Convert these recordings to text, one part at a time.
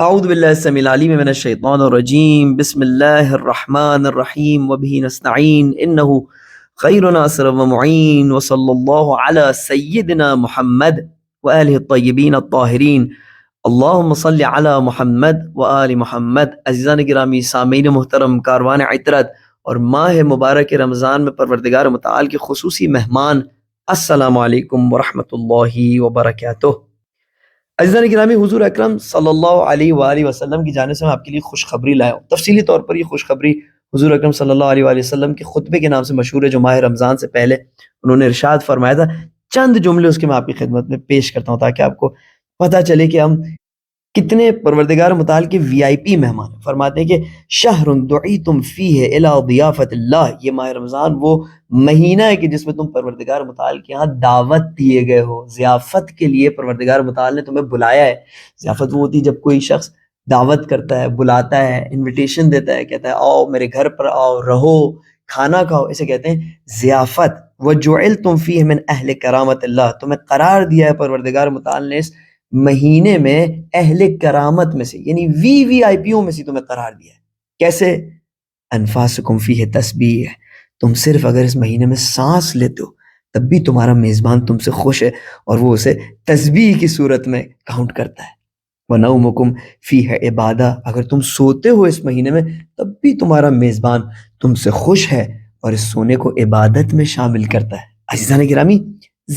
اعوذ باللہ السمیع العلیم من الشیطان الرجیم بسم اللہ الرحمن الرحیم وبہ نستعین انہ خیر ناصر ومعین وصلی اللہ علی سیدنا محمد وآلہ الطیبین الطاہرین اللہم صلی علی محمد وآل محمد۔ عزیزان گرامی، سامعین محترم، کاروان عطرت اور ماہ مبارک رمضان میں پروردگار متعال کے خصوصی مہمان، السلام علیکم ورحمۃ اللہ وبرکاتہ۔ عزیزان گرامی، حضور اکرم صلی اللہ علیہ وآلہ وسلم کی جانب سے میں آپ کے لیے خوشخبری لایا ہوں۔ تفصیلی طور پر یہ خوشخبری حضور اکرم صلی اللہ علیہ وآلہ وسلم کے خطبے کے نام سے مشہور ہے، جو ماہ رمضان سے پہلے انہوں نے ارشاد فرمایا تھا۔ چند جملے اس کے میں آپ کی خدمت میں پیش کرتا ہوں تاکہ آپ کو پتہ چلے کہ ہم کتنے پروردگار متعال کے وی آئی پی مہمان ہیں۔ فرماتے ہیں کہ شہر دعیتم فیہ الی ضیافت اللہ، یہ ماہ رمضان وہ مہینہ ہے کہ جس میں تم پروردگار متعال کے ہاں دعوت دیے گئے ہو، ضیافت کے لیے پروردگار متعال نے تمہیں بلایا ہے۔ ضیافت وہ ہوتی ہے جب کوئی شخص دعوت کرتا ہے، بلاتا ہے، انویٹیشن دیتا ہے، کہتا ہے آؤ میرے گھر پر آؤ، رہو، کھانا کھاؤ، اسے کہتے ہیں ضیافت۔ وجعلتم فیہ من اہل کرامت اللہ، تمہیں قرار دیا ہے پروردگار متعال نے اس مہینے میں اہل کرامت میں سے، یعنی وی آئی پیوں میں سے تمہیں قرار دیا ہے۔ کیسے؟ انفاسکم فیہ تسبیح، تم صرف اگر اس مہینے میں سانس لیتے ہو تب بھی تمہارا میزبان تم سے خوش ہے اور وہ اسے تسبیح کی صورت میں کاؤنٹ کرتا ہے۔ وَنَوْمُكُمْ فِيهَا عِبَادَةٌ، اگر تم سوتے ہو اس مہینے میں تب بھی تمہارا میزبان تم سے خوش ہے اور اس سونے کو عبادت میں شامل کرتا ہے۔ عزیزان گرامی،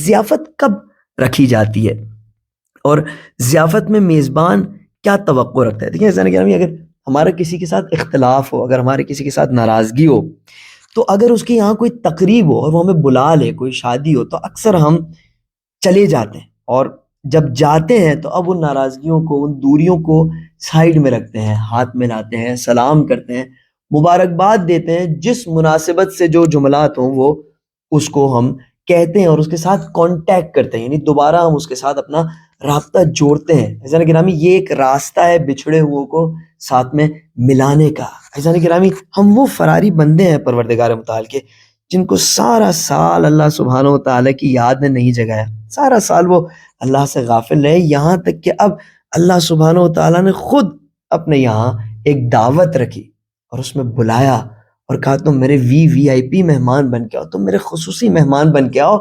ضیافت کب رکھی جاتی ہے اور ضیافت میں میزبان کیا توقع رکھتا ہے؟ دیکھیں عزیزان گرامی، اگر ہمارا کسی کے ساتھ اختلاف ہو، اگر ہمارے کسی کے ساتھ ناراضگی ہو، تو اگر اس کے یہاں کوئی تقریب ہو اور وہ ہمیں بلا لے، کوئی شادی ہو، تو اکثر ہم چلے جاتے ہیں، اور جب جاتے ہیں تو اب ان ناراضگیوں کو، ان دوریوں کو سائیڈ میں رکھتے ہیں، ہاتھ ملاتے ہیں، سلام کرتے ہیں، مبارکباد دیتے ہیں، جس مناسبت سے جو جملات ہوں وہ اس کو ہم کہتے ہیں اور اس کے ساتھ کانٹیکٹ کرتے ہیں، یعنی دوبارہ ہم اس کے ساتھ اپنا رابطہ جوڑتے ہیں۔ عزیزان گرامی، یہ ایک راستہ ہے بچھڑے ہوئے کو ساتھ میں ملانے کا۔ عزیزان گرامی، ہم وہ فراری بندے ہیں پروردگار متعال کے جن کو سارا سال اللہ سبحانہ و تعالیٰ کی یاد نے نہیں جگایا، سارا سال وہ اللہ سے غافل رہے، یہاں تک کہ اب اللہ سبحانہ و تعالیٰ نے خود اپنے یہاں ایک دعوت رکھی اور اس میں بلایا اور کہا تم میرے وی آئی پی مہمان بن کے آؤ، تم میرے خصوصی مہمان بن کے آؤ۔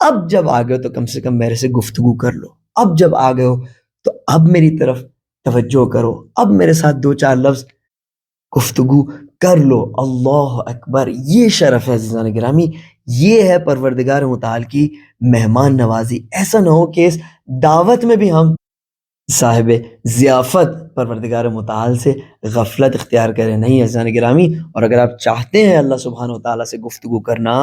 اب جب آ گئے ہو تو کم سے کم میرے سے گفتگو کر لو، اب جب آ گئے ہو تو اب میری طرف توجہ کرو، اب میرے ساتھ دو چار لفظ گفتگو کر لو۔ اللہ اکبر، یہ شرف ہے عزیزان گرامی، یہ ہے پروردگار متعال کی مہمان نوازی۔ ایسا نہ ہو کہ اس دعوت میں بھی ہم صاحب ضیافت پروردگار متعال سے غفلت اختیار کریں۔ نہیں عزیزان گرامی، اور اگر آپ چاہتے ہیں اللہ سبحانہ و تعالیٰ سے گفتگو کرنا،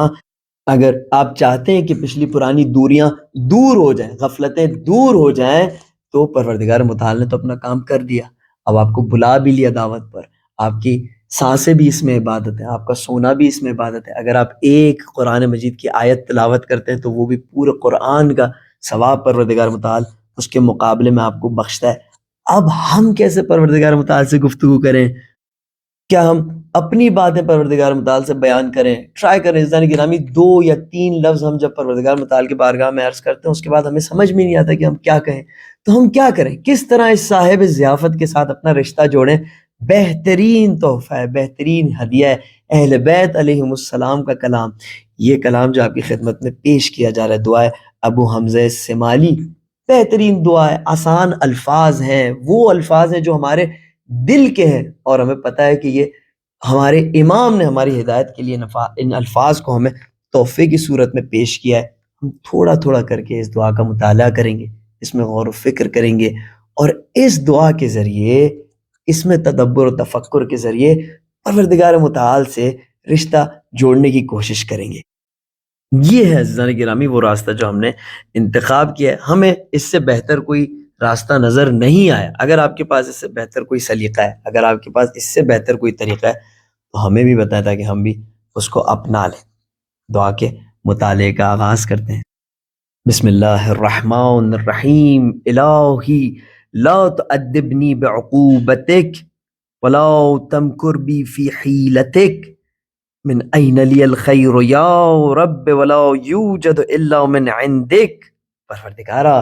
اگر آپ چاہتے ہیں کہ پچھلی پرانی دوریاں دور ہو جائیں، غفلتیں دور ہو جائیں، تو پروردگار متعال نے تو اپنا کام کر دیا، اب آپ کو بلا بھی لیا دعوت پر، آپ کی سانسیں بھی اس میں عبادت ہے، آپ کا سونا بھی اس میں عبادت ہے۔ اگر آپ ایک قرآن مجید کی آیت تلاوت کرتے ہیں تو وہ بھی پورے قرآن کا ثواب پروردگار متعال اس کے مقابلے میں آپ کو بخشتا ہے۔ اب ہم کیسے پروردگار متعال سے گفتگو کریں؟ کیا ہم اپنی باتیں پروردگار متعال سے بیان کریں؟ ٹرائی کریں عزیزان گرامی، 2 یا 3 لفظ ہم جب پروردگار متعال کی بارگاہ میں عرض کرتے ہیں، اس کے بعد ہمیں سمجھ میں نہیں آتا کہ ہم کیا کہیں، تو ہم کیا کریں؟ کس طرح اس صاحب ضیافت کے ساتھ اپنا رشتہ جوڑیں؟ بہترین تحفہ ہے، بہترین ہدیہ ہے اہل بیت علیہم السلام کا کلام۔ یہ کلام جو آپ کی خدمت میں پیش کیا جا رہا ہے، دعا ہے ابو حمزہ سمالی، بہترین دعا ہے، آسان الفاظ ہیں، وہ الفاظ ہیں جو ہمارے دل کے ہیں، اور ہمیں پتہ ہے کہ یہ ہمارے امام نے ہماری ہدایت کے لیے ان الفاظ کو ہمیں تحفے کی صورت میں پیش کیا ہے۔ ہم تھوڑا تھوڑا کر کے اس دعا کا مطالعہ کریں گے، اس میں غور و فکر کریں گے، اور اس دعا کے ذریعے، اس میں تدبر و تفکر کے ذریعے پروردگار متعال سے رشتہ جوڑنے کی کوشش کریں گے۔ یہ ہے عزیزان گرامی وہ راستہ جو ہم نے انتخاب کیا ہے۔ ہمیں اس سے بہتر کوئی راستہ نظر نہیں آیا۔ اگر آپ کے پاس اس سے بہتر کوئی سلیقہ ہے، اگر آپ کے پاس اس سے بہتر کوئی طریقہ ہے، تو ہمیں بھی بتایا تھا کہ ہم بھی اس کو اپنا لیں۔ دعا کے مطالعے کا آغاز کرتے ہیں۔ بسم اللہ الرحمن الرحیم۔ الہی لا تؤدبنی بعقوبتک ولا تمکر بی فی حیلتک، من این لی الخیر یا رب ولا یوجد الا من عندک۔ پروردگارا،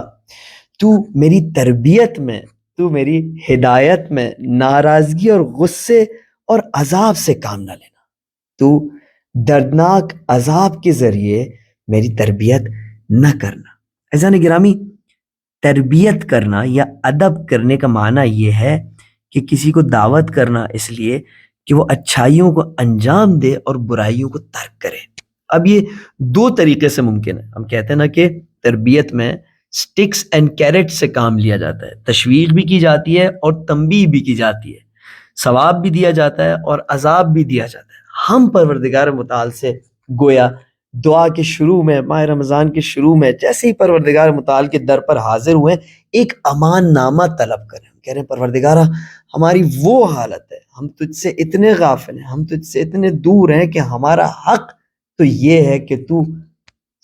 تو میری تربیت میں، تو میری ہدایت میں ناراضگی اور غصے اور عذاب سے کام نہ لینا، تو دردناک عذاب کے ذریعے میری تربیت نہ کرنا۔ عزیزان گرامی، تربیت کرنا یا ادب کرنے کا معنی یہ ہے کہ کسی کو دعوت کرنا اس لیے کہ وہ اچھائیوں کو انجام دے اور برائیوں کو ترک کرے۔ اب یہ دو طریقے سے ممکن ہے۔ ہم کہتے ہیں نا کہ تربیت میں سٹکس اینڈ کیرٹ سے کام لیا جاتا ہے، تشویق بھی کی جاتی ہے اور تنبیہ بھی کی جاتی ہے، ثواب بھی دیا جاتا ہے اور عذاب بھی دیا جاتا ہے۔ ہم پروردگار متعال سے گویا دعا کے شروع میں، ماہ رمضان کے شروع میں جیسے ہی پروردگار متعال کے در پر حاضر ہوئے ایک امان نامہ طلب کریں، ہم کہہ رہے ہیں پروردگارہ ہماری وہ حالت ہے، ہم تجھ سے اتنے غافل ہیں، ہم تجھ سے اتنے دور ہیں کہ ہمارا حق تو یہ ہے کہ تو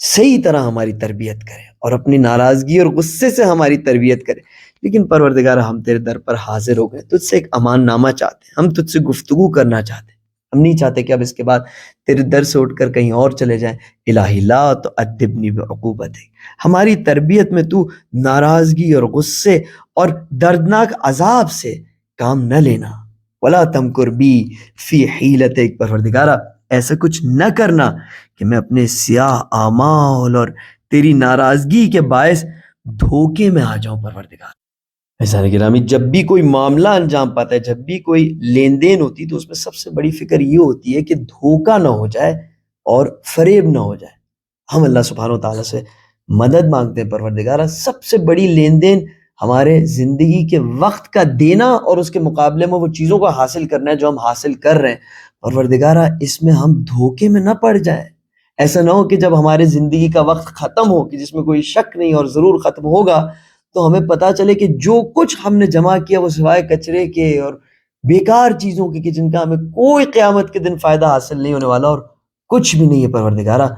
صحیح طرح ہماری تربیت کرے اور اپنی ناراضگی اور غصے سے ہماری تربیت کرے۔ لیکن پروردگار ہم تیرے در پر حاضر ہو گئے، تجھ سے ایک امان نامہ چاہتے ہیں، ہم تجھ سے گفتگو کرنا چاہتے ہیں، ہم نہیں چاہتے کہ اب اس کے بعد تیرے در سے اٹھ کر کہیں اور چلے جائیں۔ الہی لا تؤدبنی بعقوبتک، ہماری تربیت میں تو ناراضگی اور غصے اور دردناک عذاب سے کام نہ لینا۔ ولا تمکر بی فی حیلتک، پروردگارہ ایسا کچھ نہ کرنا کہ میں اپنے سیاہ اعمال اور تیری ناراضگی کے باعث دھوکے میں آ جاؤں۔ پروردگار عزیزان گرامی، جب بھی کوئی معاملہ انجام پاتا ہے، جب بھی کوئی لین دین ہوتی تو اس میں سب سے بڑی فکر یہ ہوتی ہے کہ دھوکہ نہ ہو جائے اور فریب نہ ہو جائے۔ ہم اللہ سبحانہ و تعالیٰ سے مدد مانگتے ہیں، پروردگارہ سب سے بڑی لین دین ہمارے زندگی کے وقت کا دینا اور اس کے مقابلے میں وہ چیزوں کو حاصل کرنا ہے جو ہم حاصل کر رہے ہیں۔ پروردگارہ اس میں ہم دھوکے میں نہ پڑ جائیں، ایسا نہ ہو کہ جب ہمارے زندگی کا وقت ختم ہو، کہ جس میں کوئی شک نہیں اور ضرور ختم ہوگا، تو ہمیں پتہ چلے کہ جو کچھ ہم نے جمع کیا وہ سوائے کچرے کے اور بیکار چیزوں کے، کہ جن کا ہمیں کوئی قیامت کے دن فائدہ حاصل نہیں ہونے والا اور کچھ بھی نہیں ہے۔ پروردگارہ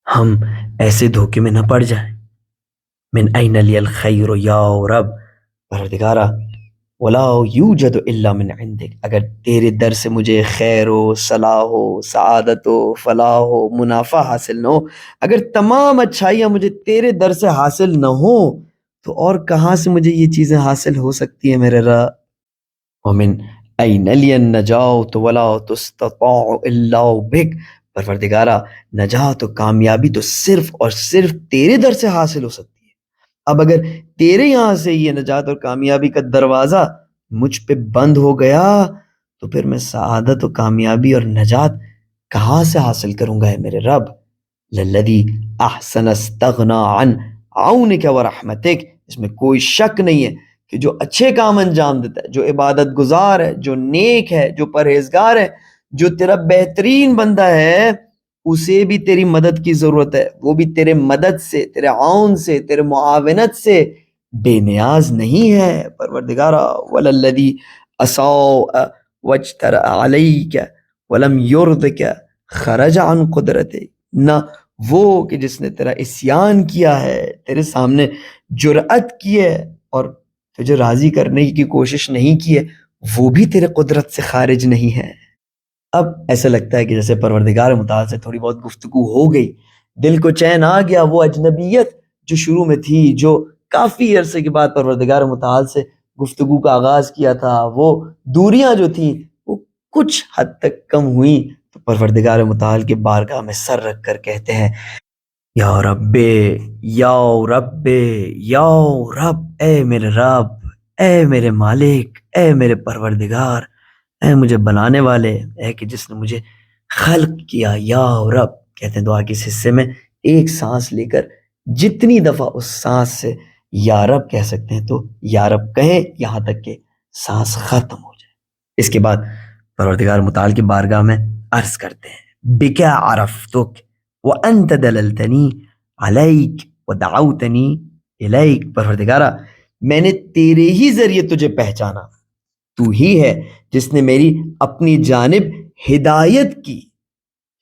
ہم ایسے دھوکے میں نہ پڑ جائیں۔ من این لی الخیر یا رب، پروردگارہ ولا یوجد الا من عندک، اگر تیرے در سے مجھے خیر ہو، صلاح ہو، سعادت ہو، فلاح ہو، منافع حاصل نہ ہو، اگر تمام اچھائیاں مجھے تیرے در سے حاصل نہ ہو تو اور کہاں سے مجھے یہ چیزیں حاصل ہو سکتی ہیں میرے رب؟ ومن این لی النجاۃ ولا تستطاع الا بک، پروردگارہ نجات و کامیابی تو صرف اور صرف تیرے در سے حاصل ہو سکتی ہے۔ اب اگر تیرے یہاں سے یہ نجات اور کامیابی کا دروازہ مجھ پہ بند ہو گیا تو پھر میں سعادت و کامیابی اور نجات کہاں سے حاصل کروں گا ہے میرے رب؟ للذی احسن استغنا عن عونک ورحمتک، اس میں کوئی شک نہیں ہے کہ جو اچھے کام انجام دیتا ہے، جو عبادت گزار ہے، جو نیک ہے، جو پرہیزگار ہے، جو تیرا بہترین بندہ ہے، اسے بھی تیری مدد کی ضرورت ہے، وہ بھی تیرے مدد سے، تیرے عون سے، تیرے معاونت سے بے نیاز نہیں ہے۔ پروردگارہ وللذی اساء واجترأ علیک ولم یرضک خرج عن قدرتک، نہ وہ کہ جس نے تیرا عصیان کیا ہے، تیرے سامنے جرأت کی ہے اور تجھے راضی کرنے کی کوشش نہیں کی ہے، وہ بھی تیرے قدرت سے خارج نہیں ہے۔ اب ایسا لگتا ہے کہ جیسے پروردگار متعال سے تھوڑی بہت گفتگو ہو گئی، دل کو چین آ گیا، وہ اجنبیت جو شروع میں تھی، جو کافی عرصے کے بعد پروردگار متعال سے گفتگو کا آغاز کیا تھا، وہ دوریاں جو تھیں وہ کچھ حد تک کم ہوئیں، تو پروردگار متعال کے بارگاہ میں سر رکھ کر کہتے ہیں یا رب، یا رب، یا رب، اے میرے رب، اے میرے مالک، اے میرے پروردگار، اے مجھے بنانے والے، اے کہ جس نے مجھے خلق کیا، یا رب۔ کہتے ہیں دعا کے اس حصے میں ایک سانس لے کر جتنی دفعہ اس سانس سے یا رب کہہ سکتے ہیں تو یا رب کہیں، یہاں تک کہ سانس ختم ہو جائے۔ اس کے بعد پروردگار متعال کی بارگاہ میں عرض کرتے ہیں بکا عرفتک وانت دللتنی علیک ودعوتنی الیک، پروردگارہ میں نے تیرے ہی ذریعے تجھے پہچانا، تو ہی ہے جس نے میری اپنی جانب ہدایت کی،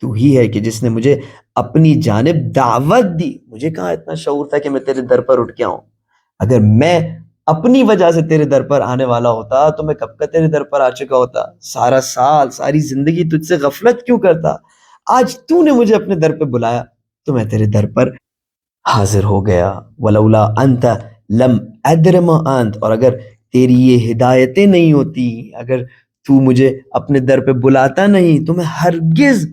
تو ہی ہے کہ جس نے مجھے اپنی جانب دعوت دی۔ مجھے کہاں اتنا شعور تھا کہ میں تیرے در پر اٹھ کے آؤں؟ اگر میں اپنی وجہ سے تیرے در پر آنے والا ہوتا تو میں کب کا تیرے در پر آ چکا ہوتا۔ سارا سال، ساری زندگی تجھ سے غفلت کیوں کرتا؟ آج تو نے مجھے اپنے در پہ بلایا تو میں تیرے در پر حاضر ہو گیا۔ ولولا انت لم ادر ما انت، اور اگر تیری یہ ہدایتیں نہیں ہوتی، اگر تو مجھے اپنے در پہ بلاتا نہیں تو میں ہرگز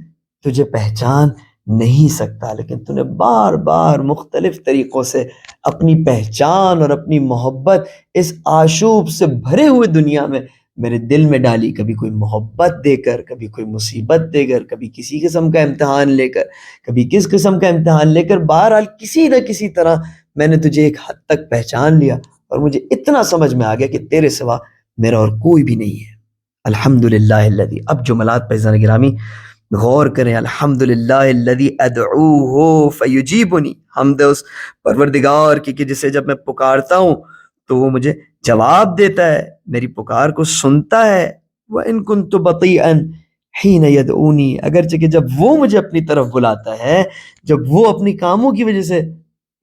تجھے پہچان نہیں سکتا، لیکن تو نے بار بار مختلف طریقوں سے اپنی پہچان اور اپنی محبت اس آشوب سے بھرے ہوئے دنیا میں میرے دل میں ڈالی، کبھی کوئی محبت دے کر، کبھی کوئی مصیبت دے کر، کبھی کسی قسم کا امتحان لے کر، کبھی کس قسم کا امتحان لے کر، بہرحال کسی نہ کسی طرح میں نے تجھے ایک حد تک پہچان لیا، اور مجھے اتنا سمجھ میں آ گیا کہ تیرے سوا میرا اور کوئی بھی نہیں ہے۔ الحمدللہ الذی، اب جملات پہ عزیزان گرامی غور کریں، الحمدللہ الذی ادعوہ فیجیبنی، حمد اس پروردگار کی کہ جسے جب میں پکارتا ہوں تو وہ مجھے جواب دیتا ہے، میری پکار کو سنتا ہے۔ وَإِن كُنتُ بَطِيئًا حِينَ يَدْعُونِي، اگرچہ کہ جب وہ مجھے اپنی طرف بلاتا ہے، جب وہ اپنی کاموں کی وجہ سے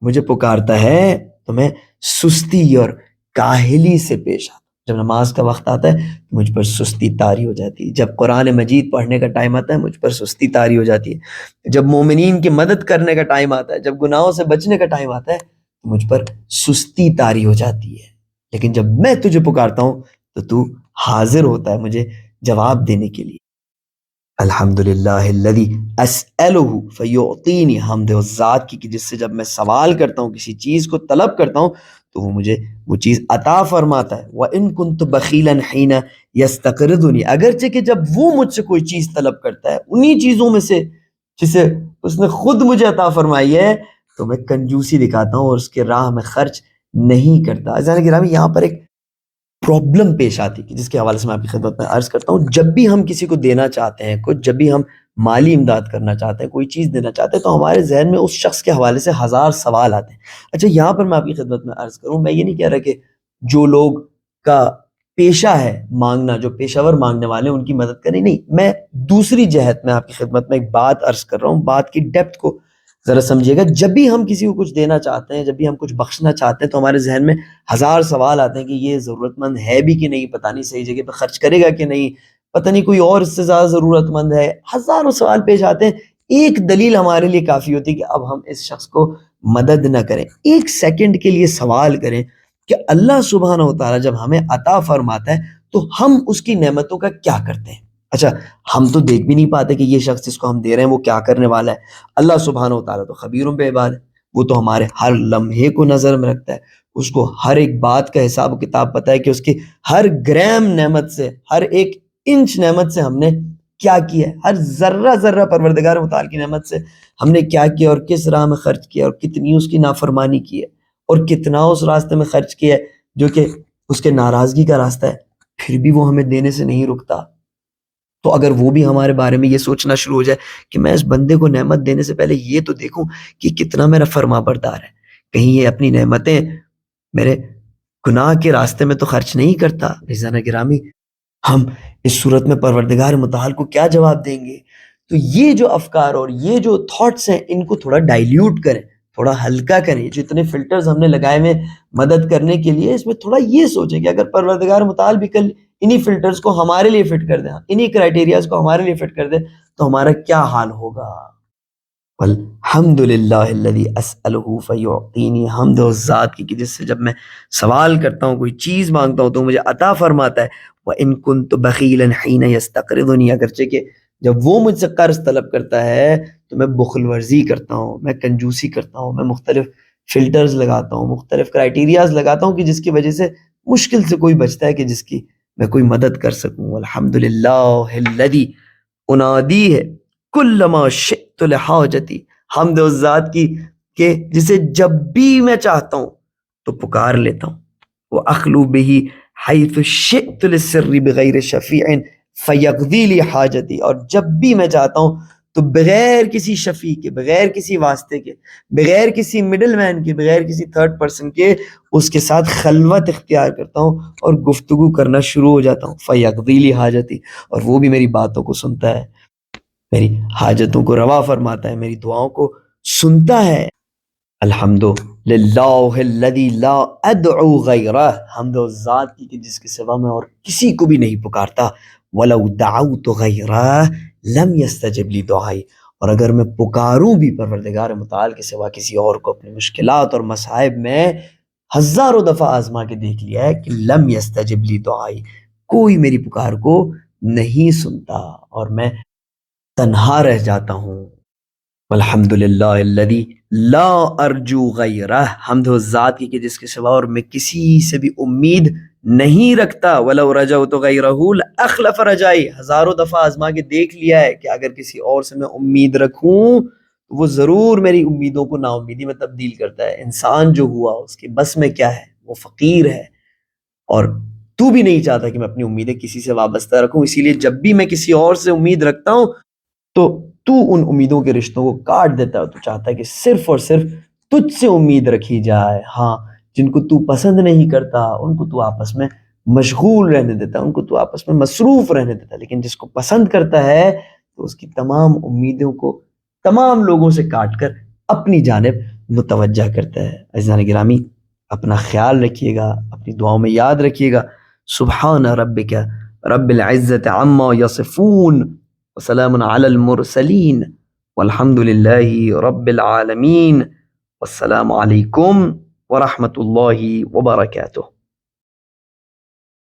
مجھے پکارتا ہے تو میں سستی اور کاہلی سے پیش آتا ہوں۔ جب نماز کا وقت آتا ہے تو مجھ پر سستی طاری ہو جاتی ہے، جب قرآن مجید پڑھنے کا ٹائم آتا ہے مجھ پر سستی طاری ہو جاتی ہے، جب مومنین کی مدد کرنے کا ٹائم آتا ہے، جب گناہوں سے بچنے کا ٹائم آتا ہے تو مجھ پر سستی طاری ہو جاتی ہے، لیکن جب میں تجھے پکارتا ہوں تو حاضر ہوتا ہے مجھے جواب دینے کے لیے۔ الحمدللہ الذی اسألہ فیعطینی، حمد اس ذات کی کہ جس سے جب میں سوال کرتا ہوں، کسی چیز کو طلب کرتا ہوں تو وہ مجھے وہ چیز عطا فرماتا ہے۔ وَإِن كُنتُ بَخِيلًا حِينَ يَسْتَقْرِضُنِي، اگرچہ کہ جب وہ مجھ سے کوئی چیز طلب کرتا ہے انہی چیزوں میں سے جسے اس نے خود مجھے عطا فرمائی ہے، تو میں کنجوسی دکھاتا ہوں اور اس کے راہ میں خرچ نہیں کرتا۔ عزیزان گرامی، یہاں پر ایک پرابلم پیش آتی ہے جس کے حوالے سے میں آپ کی خدمت میں عرض کرتا ہوں۔ جب بھی ہم کسی کو دینا چاہتے ہیں کچھ، جب بھی ہم مالی امداد کرنا چاہتے ہیں، کوئی چیز دینا چاہتے ہیں، تو ہمارے ذہن میں اس شخص کے حوالے سے ہزار سوال آتے ہیں۔ اچھا، یہاں پر میں آپ کی خدمت میں عرض کروں، میں یہ نہیں کہہ رہا کہ جو لوگ کا پیشہ ہے مانگنا، جو پیشہ ور مانگنے والے ہیں ان کی مدد کریں، نہیں، میں دوسری جہت میں آپ کی خدمت میں ایک بات عرض کر رہا ہوں، بات کی ڈیپتھ کو ذرا سمجھیے گا۔ جب بھی ہم کسی کو کچھ دینا چاہتے ہیں، جب بھی ہم کچھ بخشنا چاہتے ہیں، تو ہمارے ذہن میں ہزار سوال آتے ہیں کہ یہ ضرورت مند ہے بھی کہ نہیں، پتہ نہیں صحیح جگہ پہ خرچ کرے گا کہ نہیں، پتہ نہیں کوئی اور اس سے زیادہ ضرورت مند ہے، ہزاروں سوال پیش آتے ہیں۔ ایک دلیل ہمارے لیے کافی ہوتی ہے کہ اب ہم اس شخص کو مدد نہ کریں، ایک سیکنڈ کے لیے سوال کریں کہ اللہ سبحانہ و تعالیٰ جب ہمیں عطا فرماتا ہے تو ہم اس کی نعمتوں کا کیا کرتے ہیں؟ اچھا، ہم تو دیکھ بھی نہیں پاتے کہ یہ شخص جس کو ہم دے رہے ہیں وہ کیا کرنے والا ہے۔ اللہ سبحانہ و تعالیٰ تو خبیروں بے عباد ہے، وہ تو ہمارے ہر لمحے کو نظر میں رکھتا ہے، اس کو ہر ایک بات کا حساب و کتاب پتہ ہے کہ اس کی ہر گرام نعمت سے، ہر ایک انچ نعمت سے ہم نے کیا کیا ہے، ہر ذرہ ذرہ پروردگار متعال کی نعمت سے ہم نے کیا کیا اور کس راہ میں خرچ کیا اور کتنی اس کی نافرمانی کی ہے اور کتنا اس راستے میں خرچ کیا ہے جو کہ اس کے ناراضگی کا راستہ ہے، پھر بھی وہ ہمیں دینے سے نہیں رکتا۔ تو اگر وہ بھی ہمارے بارے میں یہ سوچنا شروع ہو جائے کہ میں اس بندے کو نعمت دینے سے پہلے یہ تو دیکھوں کہ کتنا میرا فرما بردار ہے، کہیں یہ اپنی نعمتیں میرے گناہ کے راستے میں تو خرچ نہیں کرتا، عزیزان گرامی، ہم اس صورت میں پروردگار متعال کو کیا جواب دیں گے؟ تو یہ جو افکار اور یہ جو تھاٹس ہیں ان کو تھوڑا ڈائلیوٹ کریں، تھوڑا ہلکا کریں۔ جو اتنے فلٹرز ہم نے لگائے ہوئے مدد کرنے کے لیے، اس میں تھوڑا یہ سوچیں کہ اگر پروردگار متعال بھی کل انہی فلٹرز کو ہمارے لیے فٹ کر دیں، انہی کرائٹیریاز کو ہمارے لیے فٹ کر دیں، تو ہمارا کیا حال ہوگا؟ الحمدللہ الذی اسألہ فیعطینی، حمد اس ذات کی کہ جس سے جب میں سوال کرتا ہوں، کوئی چیز مانگتا ہوں تو مجھے عطا فرماتا ہے۔ وَإِن كُنتُ بَخِيلًا حِينَ يَسْتَقْرِضُنِي، اگرچہ کہ جب وہ مجھ سے قرض طلب کرتا ہے تو میں بخل ورزی کرتا ہوں، میں کنجوسی کرتا ہوں، میں مختلف فلٹرز لگاتا ہوں، مختلف کرائٹیریاز لگاتا ہوں کہ جس کی وجہ سے مشکل سے کوئی بچتا ہے کہ جس کی میں کوئی مدد کر سکوں۔ الحمدللہ الذی انادی ہے کلما شئت لحاجتی، حمد اس ذات کی کہ جسے جب بھی میں چاہتا ہوں تو پکار لیتا ہوں۔ وَأَخْلُو بِهِ حَيْثُ شِئْتُ لِلسِّرِّ بِغَيْرِ شَفِيعٍ فَيَقْضِي لِي حَاجَتِي، اور جب بھی میں چاہتا ہوں تو بغیر کسی شفیع کے، بغیر کسی واسطے کے، بغیر کسی مڈل مین کے، بغیر کسی تھرڈ پرسن کے اس کے ساتھ خلوت اختیار کرتا ہوں اور گفتگو کرنا شروع ہو جاتا ہوں۔ فَيَقْضِي لِي حَاجَتِي، اور وہ بھی میری باتوں کو سنتا ہے، میری حاجتوں کو روا فرماتا ہے، میری دعاؤں کو سنتا ہے۔ الحمدللہ الذی لا ادعو غیرہ، حمد اس ذات کی کہ جس کے سوا میں اور کسی کو بھی نہیں پکارتا۔ ولو دعوت غیرہ لم یستجب لی دعائی، اور اگر میں پکاروں بھی پروردگار متعال کے سوا کسی اور کو اپنی مشکلات اور مصائب میں، ہزاروں دفعہ آزما کے دیکھ لیا ہے کہ لم یستجب لی دعائی، کوئی میری پکار کو نہیں سنتا اور میں تنہا رہ جاتا ہوں۔ والحمد للہ الذی لا ارجو غیرہ، حمد و ذات کی کہ جس کے سوا اور میں کسی سے بھی امید نہیں رکھتا۔ ولو رجوت غیرہ لاخلف رجائی، ہزاروں دفعہ آزما کے دیکھ لیا ہے کہ اگر کسی اور سے میں امید رکھوں تو وہ ضرور میری امیدوں کو نا امیدی میں تبدیل کرتا ہے۔ انسان جو ہوا اس کے بس میں کیا ہے، وہ فقیر ہے، اور تو بھی نہیں چاہتا کہ میں اپنی امیدیں کسی سے وابستہ رکھوں، اسی لیے جب بھی میں کسی اور سے امید رکھتا ہوں تو ان امیدوں کے رشتوں کو کاٹ دیتا ہے، تو چاہتا ہے کہ صرف اور صرف تجھ سے امید رکھی جائے۔ ہاں، جن کو تو پسند نہیں کرتا ان کو تو آپس میں مشغول رہنے دیتا، ان کو تو آپس میں مصروف رہنے دیتا، لیکن جس کو پسند کرتا ہے تو اس کی تمام امیدوں کو تمام لوگوں سے کاٹ کر اپنی جانب متوجہ کرتا ہے۔ عزیزان گرامی، اپنا خیال رکھیے گا، اپنی دعاؤں میں یاد رکھیے گا۔ سبحان ربک رب العزت عما یصفون وسلام علی المرسلین والحمد للہ رب العالمین، والسلام علیکم ورحمۃ اللہ وبرکاتہ۔